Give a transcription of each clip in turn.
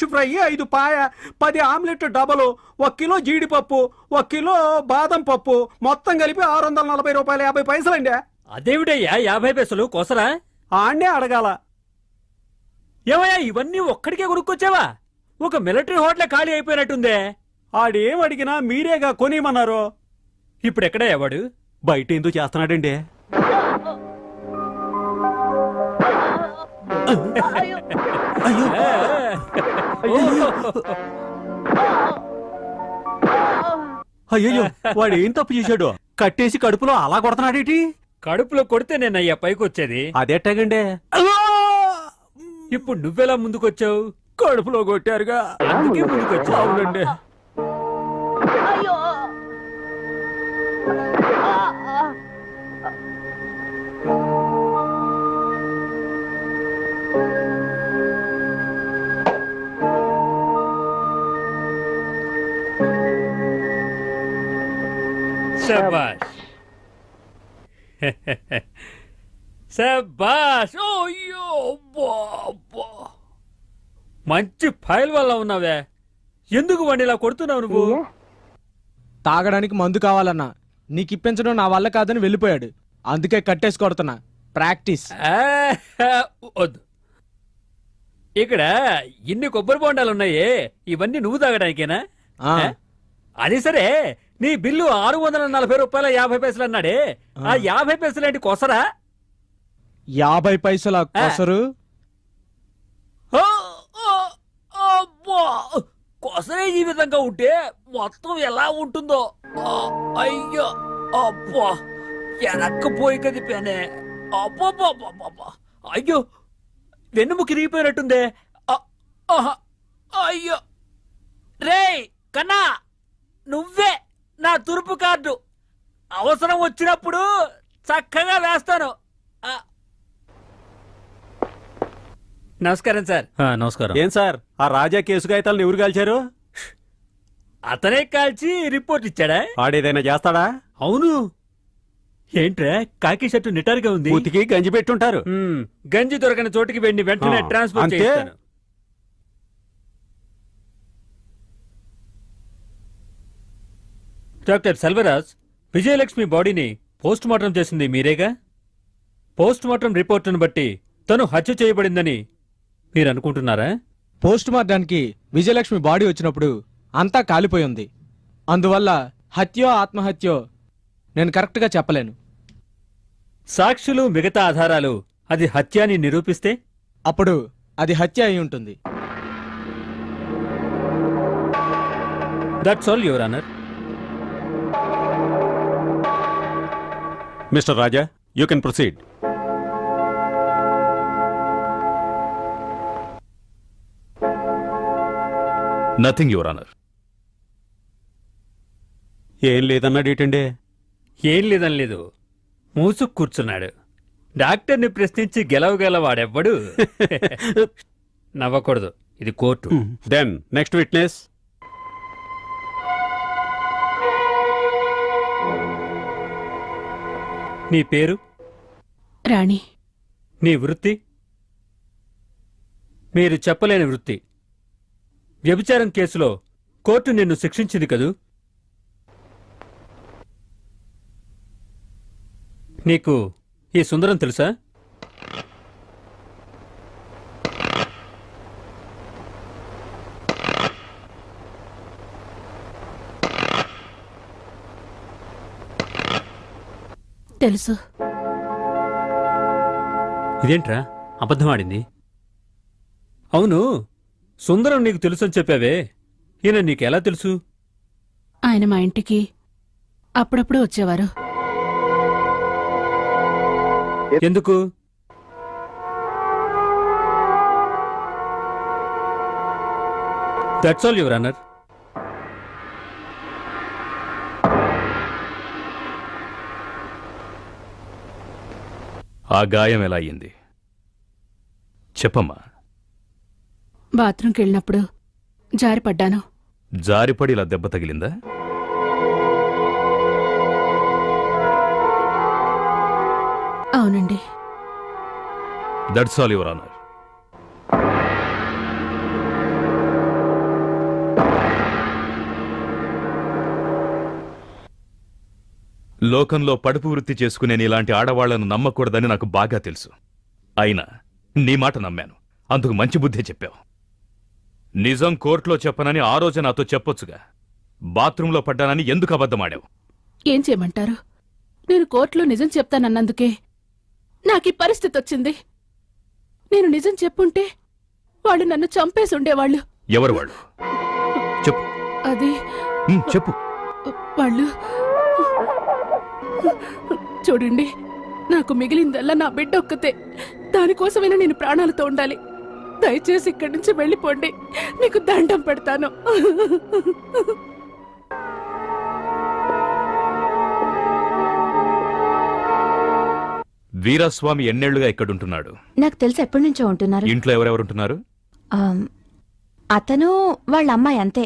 Fish fry, 5 పాయ, 10 omelette double, 1 kilo జీడిపప్పు, 1 kilo బాదం పప్పు, మొత్తం కలిపి 640 రూపాయలు 50 పైసలండి. అదేమిటయ్యా 50 పైసలు కోసరా? ఆండే అడగాల. ఏమయ్యా ఇవన్నీ ఒక్కడికే కొనుక్కొచ్చావా? ఒక మిలిటరీ హోటల్ ఖాళీ అయిపోయినట్టుందే. ఆడేం అడిగినా మీరేగా కొనిమన్నారు. ఇప్పుడెక్కడా వాడు? బయట ఎందుకు చేస్తున్నాడండి? అయ్యో, వాడు ఏం తప్పు చేశాడు? కట్టేసి కడుపులో అలా కొడుతున్నాడేటి? కడుపులో కొడితే నేనయ్యా పైకొచ్చేది. అదేటగండి. ఇప్పుడు నువ్వెలా ముందుకొచ్చావు? కడుపులో కొట్టారుగా, అందుకే ముందుకొచ్చావు. అవునండి. శబాష్ శబాష్. ఓయ్యో బాబా, మంచి ఫైల్ వల్ల ఉన్నావే. ఎందుకు వాడిని ఇలా కొడుతున్నావు నువ్వు? తాగడానికి మందు కావాలన్నా, నీకిప్పించడం నా వల్ల కాదని వెళ్ళిపోయాడు. అందుకే కట్టేసి కొడుతున్నా. ప్రాక్టీస్. వద్దు. ఇక్కడ ఇన్ని కొబ్బరి బొండాలున్నాయే, ఇవన్నీ నువ్వు తాగడానికేనా? అది సరే, నీ బిల్లు 640 రూపాయల 50 పైసలు అన్నాడే, ఆ 50 పైసలేంటి కొసరా? 50 పైసల కొసరు? కొసరే ఈ విధంగా ఉంటే మొత్తం ఎలా ఉంటుందో. అయ్యో అబ్బా, ఎనక్కపోయి కదిపానే. అబ్బా, అయ్యో వెన్నుముక తిరిగిపోయినట్టుందే. అయ్యో రే కన్నా, నువ్వే నా తురుపు కార్డు. అవసరం వచ్చినప్పుడు చక్కగా వేస్తాను. నమస్కారం సార్. నమస్కారం. ఏం సార్, ఆ రాజా కేసు కాగితాలను ఎవరు కాల్చారు? అతనే కాల్చి రిపోర్ట్ ఇచ్చాడా? ఆడేదైనా చేస్తాడా? అవును. ఏంట్రా కాకి షర్టు నిటారుగా ఉంది? ఉతికి గంజి పెట్టుంటారు. గంజి దొరకని చోటికి వెళ్ళి వెంటనే ట్రాన్స్ఫర్ అంతే. చేస్తాను. డాక్టర్ సెల్వరాజ్, విజయలక్ష్మి బాడీని పోస్ట్ మార్టం చేసింది మీరేగా? పోస్ట్ మార్టం రిపోర్టును బట్టి తను హత్య చేయబడిందని మీరు అనుకుంటున్నారా? పోస్ట్ మార్టానికి విజయలక్ష్మి బాడీ వచ్చినప్పుడు అంతా కాలిపోయి ఉంది. అందువల్ల హత్యో ఆత్మహత్యో నేను కరెక్ట్గా చెప్పలేను. సాక్షులు, మిగతా ఆధారాలు అది హత్య అని నిరూపిస్తే అప్పుడు అది హత్య అయి ఉంటుంది. That's all your honour. Mister Raja, you can proceed. Nothing your honour. ఏం లేదన్నాడేటండి? ఏం లేదని లేదు, మూసు కూర్చున్నాడు. డాక్టర్ని ప్రశ్నించి గెలవగలవాడెవ్వడు. నవ్వకూడదు, ఇది కోర్టు. Then next witness. నీ పేరు? రాణి. నీ వృత్తి? మీరు చెప్పలేని వృత్తి. వ్యభిచారం కేసులో కోర్టు నిన్ను శిక్షించింది కదూ? నీకు ఈ సుందరం తెలుసా? తెలుసు. ఇదేంట్రా అబద్ధమాడింది? అవును, సుందరం నీకు తెలుసని చెప్పావే, ఈయన నీకెలా తెలుసు? ఆయన మా ఇంటికి అప్పుడప్పుడు వచ్చేవారు. ఎందుకు? That's all your honour. ఆ గాయం ఎలా అయ్యింది చెప్పమ్మా. బాత్రూంకి వెళ్ళినప్పుడు జారిపడ్డాను. జారిపడి ఇలా దెబ్బ తగిలిందా? అవునండి. That's all your honour. లోకంలో పడుపు వృత్తి చేసుకునే నీలాంటి ఆడవాళ్లను నమ్మకూడదని నాకు బాగా తెలుసు. అయినా నీ మాట నమ్మాను. అందుకు మంచి బుద్ధే చెప్పావు. నిజం కోర్టులో చెప్పనని ఆ రోజు నాతో చెప్పొచ్చుగా. బాత్రూంలో పడ్డానని ఎందుకు అబద్ధమాడావు? ఏం చేయమంటారు? నేను కోర్టులో నిజం చెప్తానన్నందుకే నాకీ పరిస్థితి వచ్చింది. నేను నిజం చెప్పుంటే వాళ్ళు నన్ను చంపేసి ఉండేవాళ్ళు. ఎవరు వాళ్ళు? చెప్పు. అది చెప్పు. వాళ్ళు చూడండి, నాకు మిగిలిందల్లా నా బిడ్డ ఒక్కతే. దానికోసమైనా నేను ప్రాణాలతో ఉండాలి. దయచేసి ఇక్కడి నుంచి వెళ్ళిపోండి. మీకు దండం పెడతాను. వీరాస్వామి ఎన్నేళ్లుగా ఇక్కడుంటున్నాడు? నాకు తెలిసి ఎప్పటి నుంచో ఉంటున్నారు. ఇంట్లో ఎవరెవరుంటున్నారు? అతను వాళ్ళ అమ్మాయి అంతే.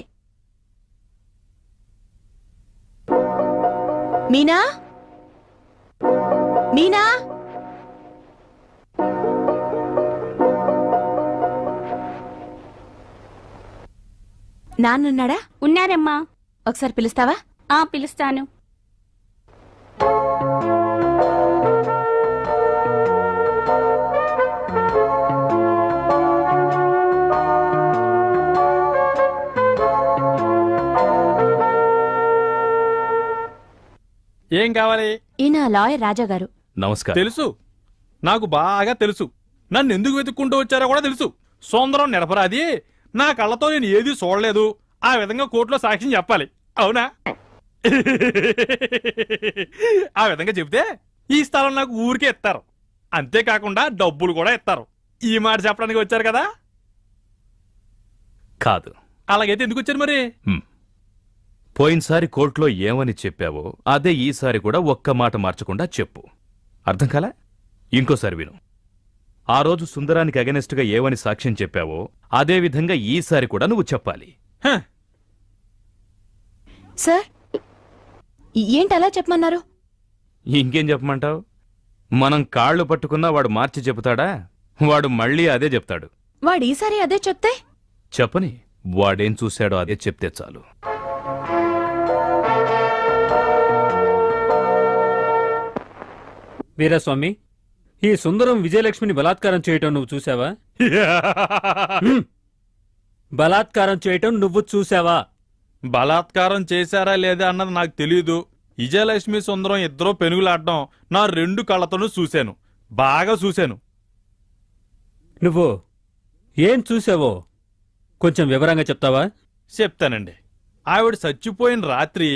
మీనా, మీనా, నాన్నున్నాడా? ఉన్నారమ్మా. ఒకసారి పిలుస్తావా? పిలుస్తాను. ఏం కావాలి? ఈయన లాయర్ రాజా గారు. నమస్కారం. తెలుసు, నాకు బాగా తెలుసు. నన్ను ఎందుకు వెతుక్కుంటూ వచ్చారో కూడా తెలుసు. సుందరం నిరపరాది. నా కళ్ళతో నేను ఏదీ చూడలేదు. ఆ విధంగా కోర్టులో సాక్ష్యం చెప్పాలి. అవునా? ఆ విధంగా చెబితే ఈ స్థలం నాకు ఊరికే ఇస్తారు. అంతేకాకుండా డబ్బులు కూడా ఇస్తారు. ఈ మాట చెప్పడానికి వచ్చారు కదా? కాదు. అలాగైతే ఎందుకు వచ్చారు మరి? పోయినసారి కోర్టులో ఏమని చెప్పావో అదే ఈసారి కూడా ఒక్క మాట మార్చకుండా చెప్పు. అర్థం కాలా? ఇంకోసారి విను. ఆ రోజు సుందరానికి అగెనెస్ట్గా ఏమని సాక్ష్యం చెప్పావో అదే విధంగా ఈసారి కూడా నువ్వు చెప్పాలి. సార్, ఏంటి అలా చెప్పమన్నారు? ఇంకేం చెప్పమంటావు? మనం కాళ్ళు పట్టుకున్నా వాడు మార్చి చెబుతాడా? వాడు మళ్ళీ అదే చెప్తాడు. వాడు ఈసారి అదే చెప్తే? చెప్పని. వాడేం చూశాడో అదే చెప్తే చాలు. వీరస్వామి, ఈ సుందరం విజయలక్ష్మిని బలాత్కారం చేయటం నువ్వు చూసావా? బలాత్కారం చేయటం నువ్వు చూసావా? బలాత్కారం చేశారా లేదా అన్నది నాకు తెలీదు. విజయలక్ష్మి సుందరం ఇద్దరూ పెనుగులాడడం నా 2 కళ్ళతోనూ చూశాను. బాగా చూశాను. నువ్వు ఏం చూసావో కొంచెం వివరంగా చెప్తావా? చెప్తానండి. ఆవిడ చచ్చిపోయిన రాత్రి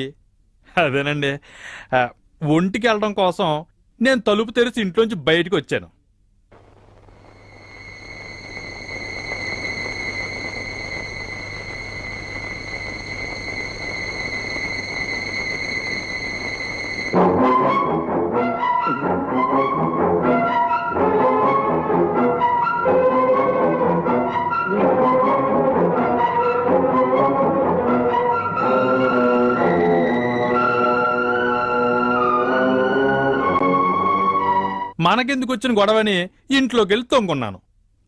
అదేనండి, ఒంటికి వెళ్ళడం కోసం నేను తలుపు తెరిచి ఇంట్లోంచి బయటకు వచ్చాను. మనకెందుకు వచ్చిన గొడవని ఇంట్లోకెళ్ళి తొంగున్నాను.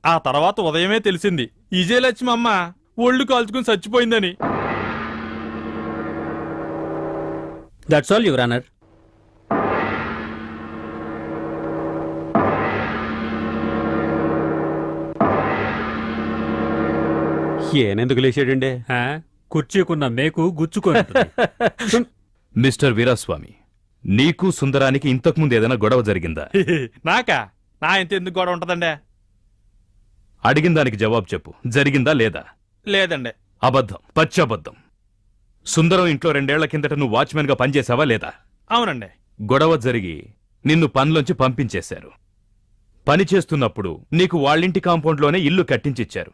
ఆ తర్వాత ఉదయమే తెలిసింది విజయలక్ష్మి అమ్మ ఒళ్ళు కాల్చుకుని చచ్చిపోయిందని. That's all your honour. ఏనెందుకు లేచాడండి? కుర్చీకున్న మేకు గుచ్చుకొని. మిస్టర్ వీరాస్వామి, నీకు సుందరానికి ఇంతకుముందు ఏదైనా గొడవ జరిగిందా? నాకా? నా ఇంత ఎందుకు గొడవ ఉంటదండి? అడిగిన దానికి జవాబు చెప్పు. జరిగిందా లేదా? లేదండి. అబద్ధం, పచ్చబద్ధం. సుందరం ఇంట్లో 2 ఏళ్ల కిందట నువ్వు వాచ్మెన్ గా పనిచేసావా లేదా? అవునండి. గొడవ జరిగి నిన్ను పనిలోంచి పంపించేశారు. పని చేస్తున్నప్పుడు నీకు వాళ్ళింటి కాంపౌండ్లోనే ఇల్లు కట్టించిచ్చారు.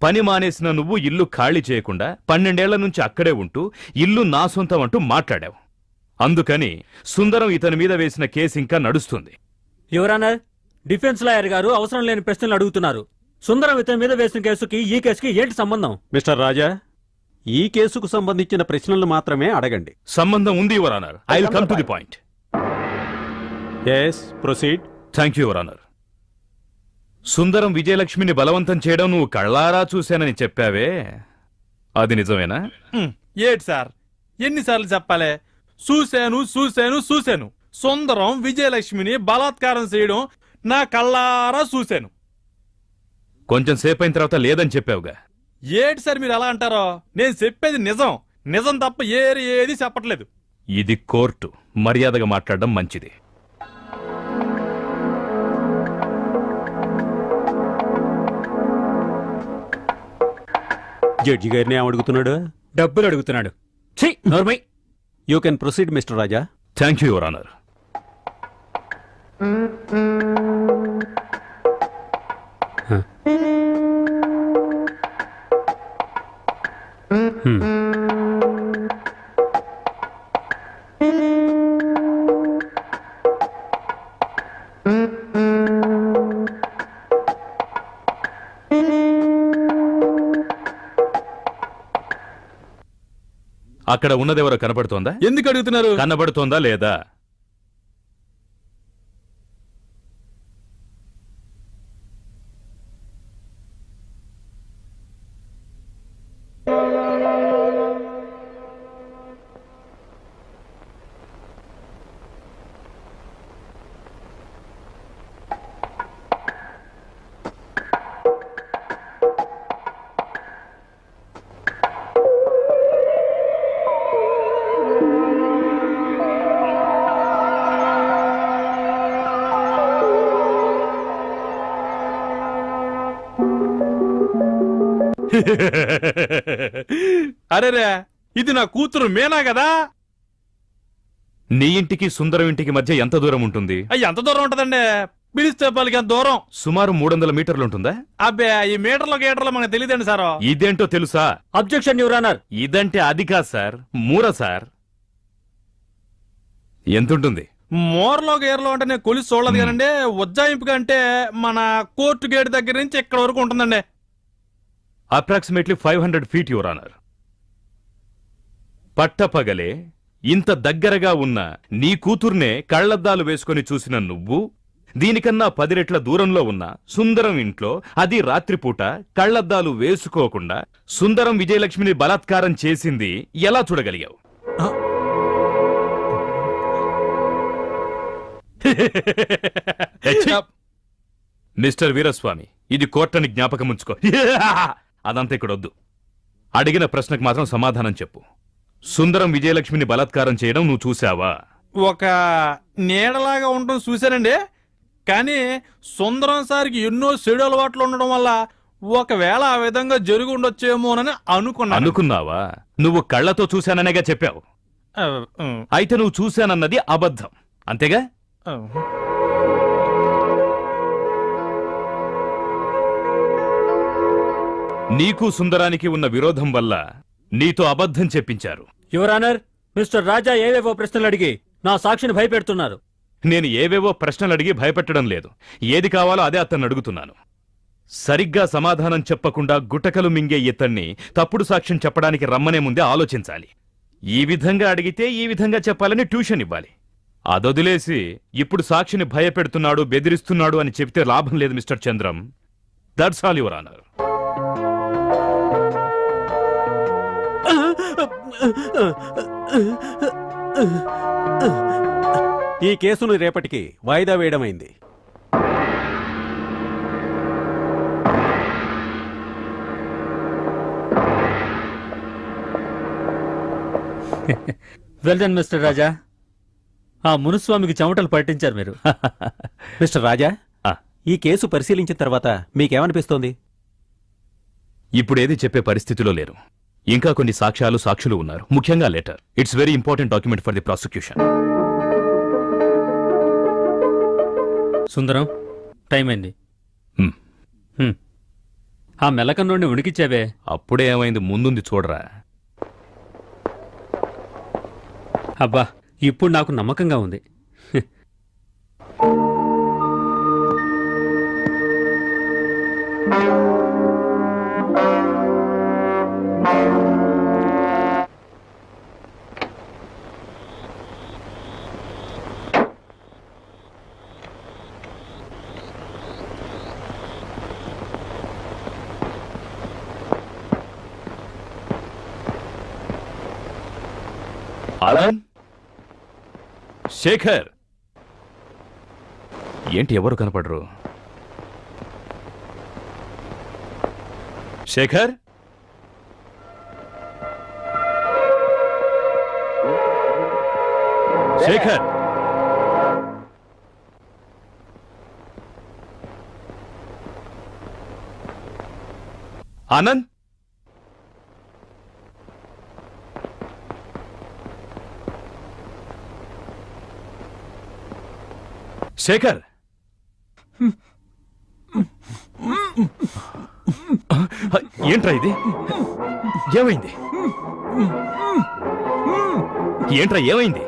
పని మానేసిన నువ్వు ఇల్లు ఖాళీ చేయకుండా 12 ఏళ్ల నుంచి అక్కడే ఉంటూ ఇల్లు నా సొంతం అంటూ మాట్లాడావు. అందుకని సుందరం ఇతని మీద వేసిన కేసు ఇంకా నడుస్తుంది. యువర్ ఆనర్, డిఫెన్స్ లాయర్ గారు అవసరం లేని ప్రశ్నలు అడుగుతున్నారు. సుందరం ఇతని మీద వేసిన కేసుకి ఈ కేసుకి ఏంటి సంబంధం? మిస్టర్ రాజా, ఈ కేసుకు సంబంధించిన ప్రశ్నలు మాత్రమే అడగండి. సంబంధం ఉంది your honour. I will come to the point. Yes, proceed. Thank you your honour. Sundaram విజయలక్ష్మిని బలవంతం చేయడం నువ్వు కళ్ళారా చూశానని చెప్పావే, అది నిజమేనా? ఏటి సార్, ఎన్నిసార్లు చెప్పాలే? చూశాను. సుందరం విజయలక్ష్మిని బలాత్కారం చేయడం నా కళ్ళారా చూశాను. కొంచెం సేపు అయిన తర్వాత లేదని చెప్పావుగా. ఏటి సార్ మీరు అలా అంటారో? నేను చెప్పేది నిజం తప్ప ఏది చెప్పట్లేదు. ఇది కోర్టు, మర్యాదగా మాట్లాడడం మంచిది. జడ్జి గారిని ఏమడుగుతున్నాడు? డబ్బులు అడుగుతున్నాడు. ఛీ, నోర్మై. You can proceed mister Raja. Thank you your honour. అక్కడ ఉన్నదెవరో కనబడుతోందా? ఎందుకు అడుగుతున్నారు? కనబడుతోందా లేదా? అరేరే, ఇది నా కూతురు మీనా కదా? నీ ఇంటికి సుందరం ఇంటికి మధ్య ఎంత దూరం ఉంటుంది? అయ్యి ఎంత దూరం ఉంటదండి? పిలిస్తే పలికి అంత దూరం. సుమారు 300 మీటర్లుంటుందా? అబ్బే, ఈ మీటర్లు గీటర్లు మనకు తెలియదండి సార్. ఇదేంటో తెలుసా? Objection your honour. ఇదంటే అది కాదు సార్, మూర సార్. ఎంతుంటుంది? మోర్లో గేర్లో అంటే నేను కొలిసి చూడలేదు కానండి. ఉజ్జాయింపుగా అంటే మన కోర్టు గేట్ దగ్గర నుంచి ఇక్కడ వరకు ఉంటుందండి. Approximately 500 feet your honour. పట్టపగలే ఇంత దగ్గరగా ఉన్న నీ కూతుర్నే కళ్లద్దాలు వేసుకొని చూసిన నువ్వు, దీనికన్నా 10 రెట్ల దూరంలో ఉన్న సుందరం ఇంట్లో, అది రాత్రిపూట కళ్లద్దాలు వేసుకోకుండా సుందరం విజయలక్ష్మిని బలాత్కారం చేసింది ఎలా చూడగలిగావు? మిస్టర్ వీరస్వామి, ఇది కోర్టని జ్ఞాపకముంచుకో. అదంతా ఇక్కడొద్దు. అడిగిన ప్రశ్నకు మాత్రం సమాధానం చెప్పు. సుందరం విజయలక్ష్మిని బలాత్కారం చేయడం నువ్వు చూసావా? ఒక నీడలాగా ఉండటం చూశానండి. కానీ సుందరం సార్కి ఎన్నో చెడు అలవాట్లు ఉండడం వల్ల ఒకవేళ ఆ విధంగా జరిగి ఉండొచ్చేమోనని అనుకున్నావా? నువ్వు కళ్ళతో చూశాననేగా చెప్పావు. అయితే నువ్వు చూశానన్నది అబద్ధం, అంతేగా? నీకు సుందరానికి ఉన్న విరోధం వల్ల నీతో అబద్ధం చెప్పించారు. యువర్ ఆనర్, మిస్టర్ రాజా ఏవేవో ప్రశ్నలు అడిగి నా సాక్షిని భయపెడుతున్నారు. నేను ఏవేవో ప్రశ్నలు అడిగి భయపెట్టడం లేదు. ఏది కావాలో అదే అతన్ని అడుగుతున్నాను. సరిగ్గా సమాధానం చెప్పకుండా గుటకలు మింగే ఇతన్ని తప్పుడు సాక్ష్యం చెప్పడానికి రమ్మనే ముందే ఆలోచించాలి. ఈ విధంగా అడిగితే ఈ విధంగా చెప్పాలని ట్యూషన్ ఇవ్వాలి. అదొదిలేసి ఇప్పుడు సాక్షిని భయపెడుతున్నాడు, బెదిరిస్తున్నాడు అని చెప్తే లాభం లేదు mister Chandram. That's all your honour. ఈ కేసును రేపటికి వాయిదా వేయడమైంది. వెల్ డన్ మిస్టర్ రాజా. ఆ మునుస్వామికి చెమటలు పట్టించారు మీరు. మిస్టర్ రాజా, ఈ కేసు పరిశీలించిన తర్వాత మీకేమనిపిస్తోంది? ఇప్పుడేది చెప్పే పరిస్థితిలో లేరు. ఇంకా కొన్ని సాక్ష్యాలు ఉన్నారు, ముఖ్యంగా letter. It's very important document for the prosecution. Sundaram, time అయింది. ఆ మెలకం నుండి ఉనికిచ్చావే. అప్పుడే ఏమైంది, ముందుంది చూడరా. అబ్బా, ఇప్పుడు నాకు నమ్మకంగా ఉంది. అలన్, శేఖర్ ఏంటి ఎవరు కనపడరు? శేఖర్ శేఖర్ ఆనంద్ శేఖర్ ఏంట్రా ఇది? ఏమైంది? ఏంట్రా ఏమైంది?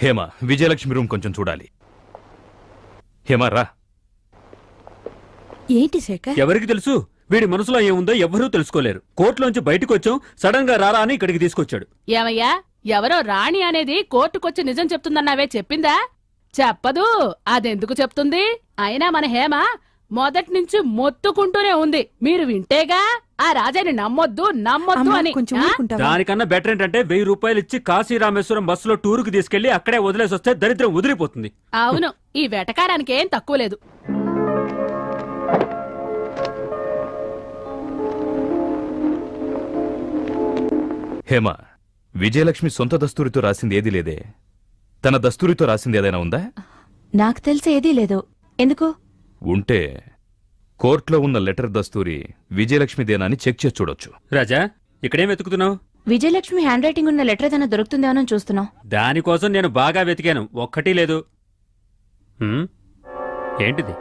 హేమ, విజయలక్ష్మి రూమ్ కొంచెం చూడాలి. హేమ రా. ఏంటి శేఖర్? ఎవరికి తెలుసు వీడి మనసులో ఏముందో ఎవ్వరూ తెలుసుకోలేరు. కోర్టులోంచి బయటకు వచ్చాం, సడన్ గా రారా అని ఇక్కడికి తీసుకొచ్చాడు. ఏమయ్యా, ఎవరో రాణి అనేది కోర్టుకొచ్చి నిజం చెప్తుందన్నావే, చెప్పిందా? చెప్పదు. అదెందుకు చెప్తుంది? అయినా మన హేమ మొదటి నుంచి మొత్తుకుంటూనే ఉంది, మీరు వింటేగా ఆ రాజాని నమ్మొద్దు నమ్మొద్దు అని. దానికన్నా బెటర్ ఏంటంటే 1000 రూపాయలు ఇచ్చి కాశీ రామేశ్వరం బస్సులో టూరుకు తీసుకెళ్లి అక్కడే వదిలేసి వస్తే దరిద్రం వదిలిపోతుంది. అవును, ఈ వెటకారానికి ఏం తక్కువ లేదు. హేమ, విజయలక్ష్మి సొంత దస్తూరితో రాసింది ఏదీ లేదే. తన దస్తూరితో రాసింది ఏదైనా ఉందా? నాకు తెలిసి ఏదీ లేదు. ఎందుకు? ఉంటే కోర్టులో ఉన్న లెటర్ దస్తూరి విజయలక్ష్మిదేనా అని చెక్ చేసి చూడొచ్చు. రాజా, ఇక్కడేం వెతుకుతున్నావు? విజయలక్ష్మి హ్యాండ్ రైటింగ్ ఉన్న లెటర్ ఏదైనా దొరుకుతుందేమో చూస్తున్నాం. దానికోసం నేను బాగా వెతికాను, ఒక్కటీ లేదు. ఏంటిది?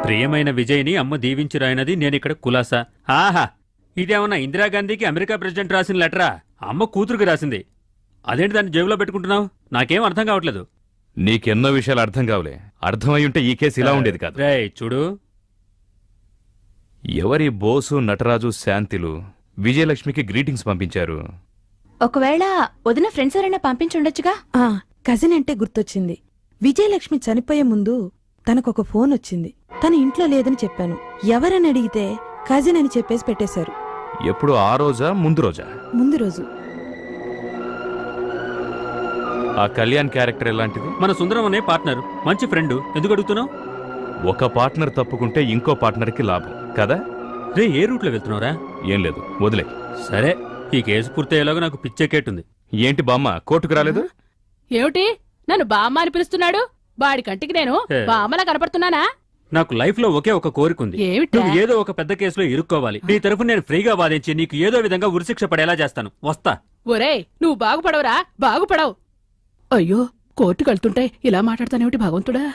ప్రియమైన విజయ్ని అమ్మ దీవించిరాయినది నేనిక్కడ కులాసా. ఆహా, ఇదేమన్నా ఇందిరాగాంధీకి అమెరికా ప్రెసిడెంట్ రాసిన లెటరా? అమ్మ కూతురుకి రాసింది. అదేంటి దాన్ని జేబులో పెట్టుకుంటున్నావు? నాకేం అర్థం కావట్లేదు. నీకెన్నో విషయాలు అర్థం కావలే. అర్థమయ్యుంటే ఈ కేసు ఇలా ఉండేది కాదు. రేయ్ చూడు, ఎవరి బోసు, నటరాజు, శాంతిలు విజయలక్ష్మికి గ్రీటింగ్స్ పంపించారు. ఒకవేళ వదిన ఫ్రెండ్స్ ఎవరైనా పంపించుండొచ్చుగా. కజిన్ అంటే గుర్తొచ్చింది. విజయలక్ష్మి చనిపోయే ముందు తనకొక ఫోన్ వచ్చింది. తన ఇంట్లో లేదని చెప్పాను. ఎవరని అడిగితే కజిన్ అని చెప్పేసి పెట్టేశారు. ఎప్పుడు ఆ రోజా ముందు రోజా? ముందు రోజు. ఆ కళ్యాణ్ క్యారెక్టర్ ఎలాంటిది? మన సుందరం అనే పార్ట్నర్, మంచి ఫ్రెండ్. ఎందుకు అడుగుతున్నావు? ఒక పార్ట్నర్ తప్పుకుంటే ఇంకో పార్ట్నర్కి లాభం కదా. రే, ఏ రూట్లో వెళ్తున్నావురా? ఏం లేదు, వదిలే. సరే, ఈ కేసు పూర్తయ్యేలాగా నాకు పిచ్చెక్కేటుంది. ఏంటి బామ్మ, కోర్టుకు రాలేదు? ఏమిటి నన్ను బామ్మ అని పిలుస్తున్నాడు? వాడి కంటికి నేను బామ్మలా కనపడుతున్నానా? నాకు లైఫ్ లో ఒకే ఒక కోరికుంది. ఏమిటా? నువ్వు ఏదో ఒక పెద్ద కేసులో ఇరుక్కోవాలి. నీ తరఫున నేను ఫ్రీగా వాదించి నీకు ఏదో విధంగా ఉరిశిక్ష పడేలా చేస్తాను. వస్తా. ఒరేయ్, నువ్వు బాగుపడవురా, బాగుపడవు. అయ్యో, కోర్టుకు వెళ్తుంటే ఇలా మాట్లాడతానేమిటి భగవంతుడా?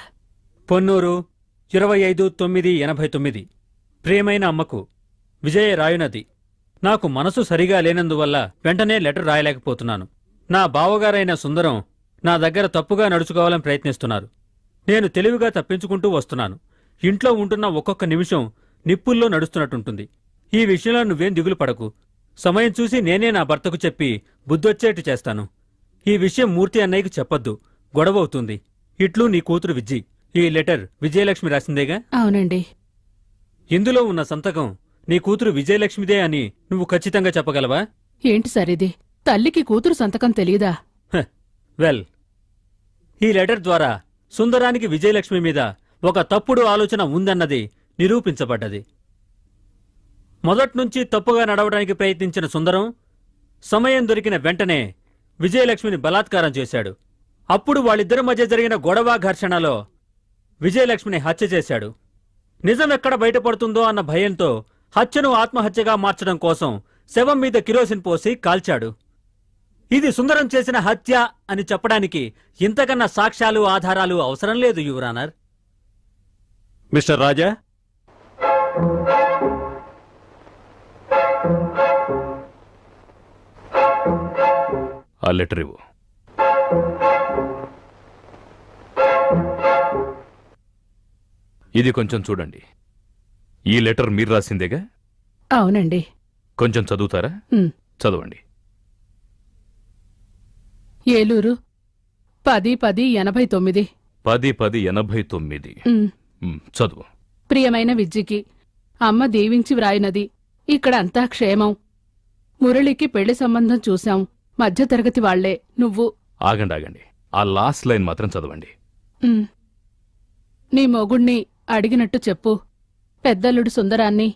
పొన్నూరు, 25/9/89 ప్రియమైన అమ్మకు విజయ రాయునది. నాకు మనసు సరిగా లేనందువల్ల వెంటనే లెటర్ రాయలేకపోతున్నాను. నా బావగారైన సుందరం నా దగ్గర తప్పుగా నడుచుకోవాలని ప్రయత్నిస్తున్నారు. నేను తెలివిగా తప్పించుకుంటూ వస్తున్నాను. ఇంట్లో ఉంటున్న ఒక్కొక్క నిమిషం నిప్పుల్లో నడుస్తున్నట్టుంటుంది. ఈ విషయంలో నువ్వేం దిగులు పడకు. సమయం చూసి నేనే నా భర్తకు చెప్పి బుద్ధొచ్చేట్టు చేస్తాను. ఈ విషయం మూర్తి అన్నయ్యకు చెప్పొద్దు, గొడవవుతుంది. ఇట్లు నీ కూతురు విజ్జి. ఈ లెటర్ విజయలక్ష్మి రాసిందేగా? అవునండి. ఇందులో ఉన్న సంతకం నీ కూతురు విజయలక్ష్మిదే అని నువ్వు ఖచ్చితంగా చెప్పగలవా? ఏంటి సరిది? తల్లికి కూతురు సంతకం తెలీదా? వెల్, ఈ లెటర్ ద్వారా సుందరానికి విజయలక్ష్మి మీద ఒక తప్పుడు ఆలోచన ఉందన్నది నిరూపించబడ్డది. మొదట్నుంచి తప్పుగా నడవడానికి ప్రయత్నించిన సుందరం సమయం దొరికిన వెంటనే విజయలక్ష్మిని బలాత్కారం చేశాడు. అప్పుడు వాళ్ళిద్దరి మధ్య జరిగిన గొడవ ఘర్షణలో విజయలక్ష్మిని హత్య చేశాడు. నిజం ఎక్కడ బయటపడుతుందో అన్న భయంతో హత్యను ఆత్మహత్యగా మార్చడం కోసం శవం మీద కిరోసిన్ పోసి కాల్చాడు. ఇది సుందరం చేసిన హత్య అని చెప్పడానికి ఇంతకన్నా సాక్ష్యాలు ఆధారాలు అవసరం లేదు యువరానర్. మిస్టర్ రాజా, ఆ లెటర్ ఇవ్వు. ఇది కొంచెం చూడండి. ఈ లెటర్ మీరు రాసిందేగా? అవునండి. కొంచెం చదువుతారా? ఉమ్. చదవండి. ఏలూరు 10/10/89. 10/10/89. చదువు. ప్రియమైన విజ్జికి అమ్మ దీవించి వ్రాయినది. ఇక్కడ అంతా క్షేమం. మురళికి పెళ్లి సంబంధం చూశాం. మధ్యతరగతి వాళ్లే. నువ్వు ఆగండి. ఆ లాస్ట్ లైన్ మాత్రం చదవండి. ఉమ్. నీ మొగుణ్ణి అడిగినట్టు చెప్పు. పెద్దల్లుడు సుందరాన్ని,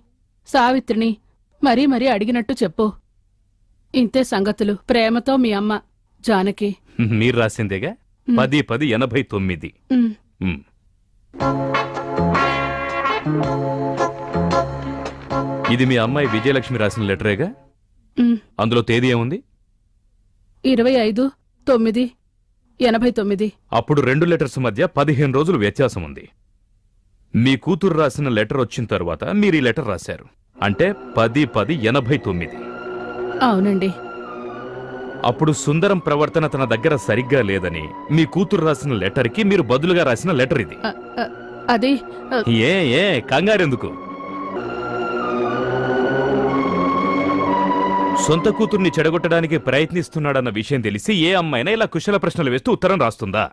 సావిత్రిని మరీ మరీ అడిగినట్టు చెప్పు. ఇంతే సంగతులు. ప్రేమతో మీ అమ్మ జానకి. మీరు రాసిందేగా? 10/10/89. ఉమ్. ఇది మీ అమ్మాయి విజయలక్ష్మి రాసిన లెటరేగా? ఉమ్. అందులో తేదీ ఏముంది? 25/9/89. అప్పుడు 2 లెటర్స్ మధ్య 15 రోజులు వ్యత్యాసం ఉంది. మీ కూతురు రాసిన లెటర్ వచ్చిన తర్వాత మీరు ఈ లెటర్ రాశారు. అంటే 10/10/89. అవునండి. అప్పుడు సుందరం ప్రవర్తన తన దగ్గర సరిగ్గా లేదని మీ కూతురు రాసిన లెటర్కి మీరు బదులుగా రాసిన లెటర్ ఇది. అది ఏ కంగారెందుకు? సొంత కూతుర్ని చెడగొట్టడానికి ప్రయత్నిస్తున్నాడన్న విషయం తెలిసి ఏ అమ్మాయినా ఇలా కుశల ప్రశ్నలు వేస్తూ ఉత్తరం రాస్తుందా?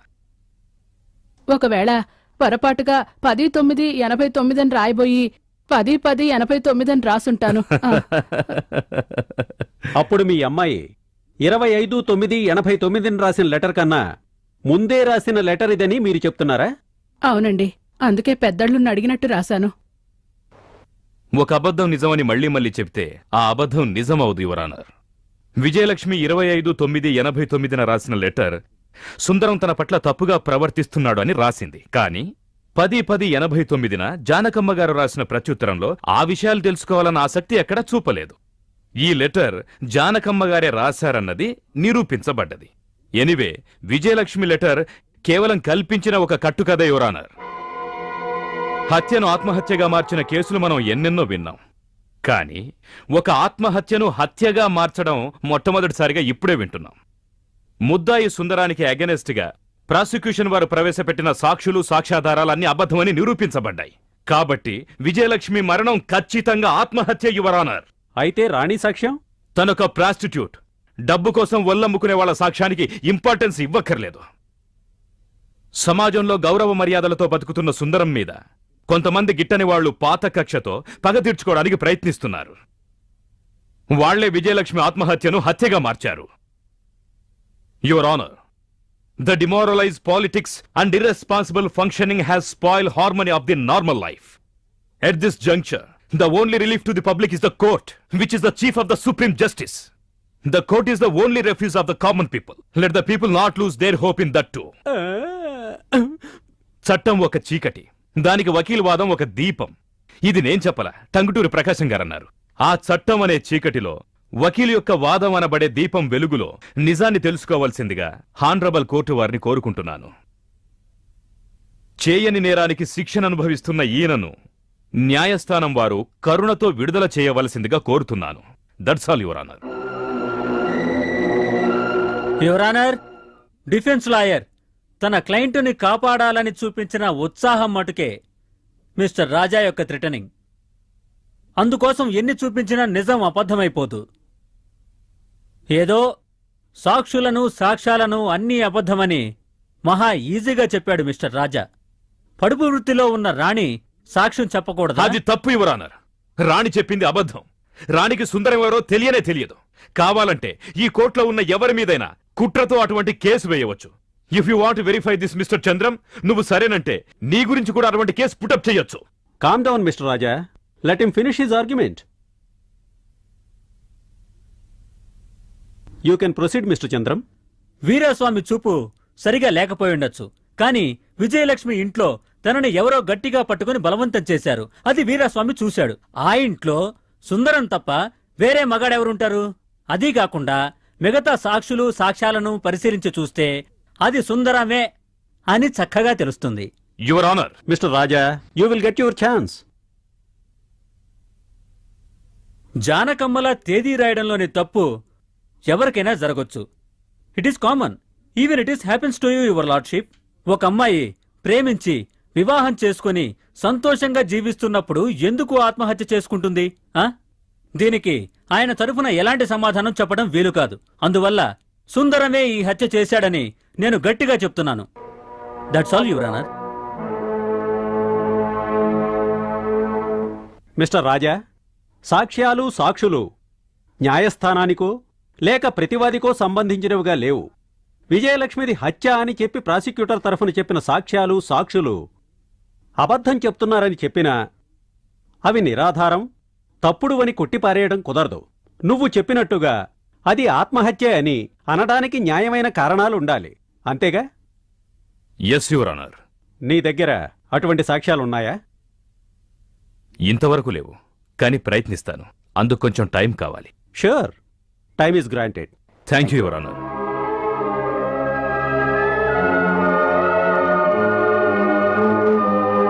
ఒకవేళ పొరపాటుగా 10/9/89 అని రాయబోయి 10/10/89 అని రాసుంటాను. అప్పుడు మీ అమ్మాయి 25/9/89 రాసిన లెటర్ కన్నా ముందే రాసిన లెటర్ ఇదని మీరు చెప్తున్నారా? అవునండి. అందుకే పెద్దళ్ళున్న అడిగినట్టు రాశాను. ఒక అబద్ధం నిజమని మళ్లీ మళ్లీ చెప్తే ఆ అబద్ధం నిజమవుదు యువరానర్. విజయలక్ష్మి 25/9/89 రాసిన లెటర్ సుందరం తన పట్ల తప్పుగా ప్రవర్తిస్తున్నాడు అని రాసింది. కాని 10/10/89 జానకమ్మ గారు రాసిన ప్రత్యుత్తరంలో ఆ విషయాలు తెలుసుకోవాలన్న ఆసక్తి ఎక్కడా చూపలేదు. ఈ లెటర్ జానకమ్మ గారే రాశారన్నది నిరూపించబడ్డది. ఎనివే, విజయలక్ష్మి లెటర్ కేవలం కల్పించిన ఒక కట్టుకథ యువరానర్. హత్యను ఆత్మహత్యగా మార్చిన కేసులు మనం ఎన్నెన్నో విన్నాం. కానీ ఒక ఆత్మహత్యను హత్యగా మార్చడం మొట్టమొదటిసారిగా ఇప్పుడే వింటున్నాం. ముద్దాయి సుందరానికి అగెనెస్ట్ గా ప్రాసిక్యూషన్ వారు ప్రవేశపెట్టిన సాక్షులు సాక్ష్యాధారాలన్నీ అబద్ధమని నిరూపించబడ్డాయి. కాబట్టి విజయలక్ష్మి మరణం ఖచ్చితంగా ఆత్మహత్య యువరానర్. అయితే రాణి సాక్ష్యం? తనొక ప్రాస్టిట్యూట్. డబ్బు కోసం ఒల్లమ్ముకునే వాళ్ళ సాక్ష్యానికి ఇంపార్టెన్స్ ఇవ్వక్కర్లేదు. సమాజంలో గౌరవ మర్యాదలతో బతుకుతున్న సుందరం మీద కొంతమంది గిట్టని వాళ్లు పాత కక్షతో పగ తీర్చుకోవడానికి ప్రయత్నిస్తున్నారు. వాళ్లే విజయలక్ష్మి ఆత్మహత్యను హత్యగా మార్చారు. Your honour, the demoralized politics and irresponsible functioning has spoiled harmony of the normal life. At this juncture, the only relief to the public is the court, which is the chief of the supreme justice. The court is the only refuge of the common people. Let the people not lose their hope in that too. చట్టం ఒక చీకటి, దానికి వకీల్ వాదం ఒక దీపం. ఇది నేను చెప్పలా, టంగుటూరి ప్రకాశం గారన్నారు. ఆ చట్టం అనే చీకటిలో వకీలు యొక్క వాదం అనబడే దీపం వెలుగులో నిజాన్ని తెలుసుకోవాల్సిందిగా హానరబుల్ కోర్టు వారిని కోరుకుంటున్నాను. చేయని నేరానికి శిక్షను అనుభవిస్తున్న ఈయనను న్యాయస్థానం వారు కరుణతో విడుదల చేయవలసిందిగా కోరుతున్నాను. That's all your honour. Your honour, defence lawyer తన క్లయింటుని కాపాడాలని చూపించిన ఉత్సాహం మటుకే మిస్టర్ రాజా యొక్క థ్రెటనింగ్. అందుకోసం ఎన్ని చూపించినా నిజం అబద్ధమైపోదు. ఏదో సాక్షులను సాక్ష్యాలను అన్నీ అబద్ధమని మహా ఈజీగా చెప్పాడు మిస్టర్ రాజా. పడుపు వృత్తిలో ఉన్న రాణి సాక్ష్యం చెప్పకూడదు. అది తప్పు యువర్ ఆనర్. రాణి చెప్పింది అబద్ధం. రాణికి సుందరం ఎవరో తెలియదు. కావాలంటే ఈ కోర్టులో ఉన్న ఎవరి మీదైనా కుట్రతో అటువంటి కేసు వేయవచ్చు. If you want verify this mister Chandram, నువ్వు సరేనంటే నీ గురించి కూడా అటువంటి కేసు పుటప్ చేయొచ్చు. Calm down mister Raja, let him finish his argument. You can proceed mister Chandram. Veeraswamy చూపు సరిగా లేకపోయుండొచ్చు, కాని విజయలక్ష్మి ఇంట్లో తనని ఎవరో గట్టిగా పట్టుకుని బలవంతం చేశారు. అది వీరస్వామి చూశాడు. ఆ ఇంట్లో సుందరం తప్ప వేరే మగాడెవరుంటారు? అదీ కాకుండా మిగతా సాక్షులు సాక్ష్యాలను పరిశీలించి చూస్తే అది సుందరమే అని చక్కగా తెలుస్తుంది. Your honour. Mister Raja, you will get your chance. జానకమ్మల తేదీ రాయడంలోని తప్పు ఎవరికైనా జరగొచ్చు. It is common. Even it is happens to you your lordship. ఒక అమ్మాయి ప్రేమించి వివాహం చేసుకుని సంతోషంగా జీవిస్తున్నప్పుడు ఎందుకు ఆత్మహత్య చేసుకుంటుంది? దీనికి ఆయన తరఫున ఎలాంటి సమాధానం చెప్పడం వీలు కాదు. అందువల్ల సుందరమే ఈ హత్య చేశాడని నేను గట్టిగా చెప్తున్నాను. That's all your honour. Mister Raja, సాక్ష్యాలు సాక్షులు న్యాయస్థానానికో లేక ప్రతివాదికో సంబంధించినవిగా లేవు. విజయలక్ష్మిది హత్య అని చెప్పి ప్రాసిక్యూటర్ తరఫున చెప్పిన సాక్ష్యాలు సాక్షులు అబద్ధం చెప్తున్నారని చెప్పినా అవి నిరాధారం, తప్పుడు అని కొట్టిపారేయడం కుదరదు. నువ్వు చెప్పినట్టుగా అది ఆత్మహత్య అని అనడానికి న్యాయమైన కారణాలుండాలి, అంతేగా? Yes your honour. నీ దగ్గర అటువంటి సాక్ష్యాలున్నాయా? ఇంతవరకు లేవు, కానీ ప్రయత్నిస్తాను. అందుకు కొంచెం టైం కావాలి. Sure, time is granted. Thank you your honour.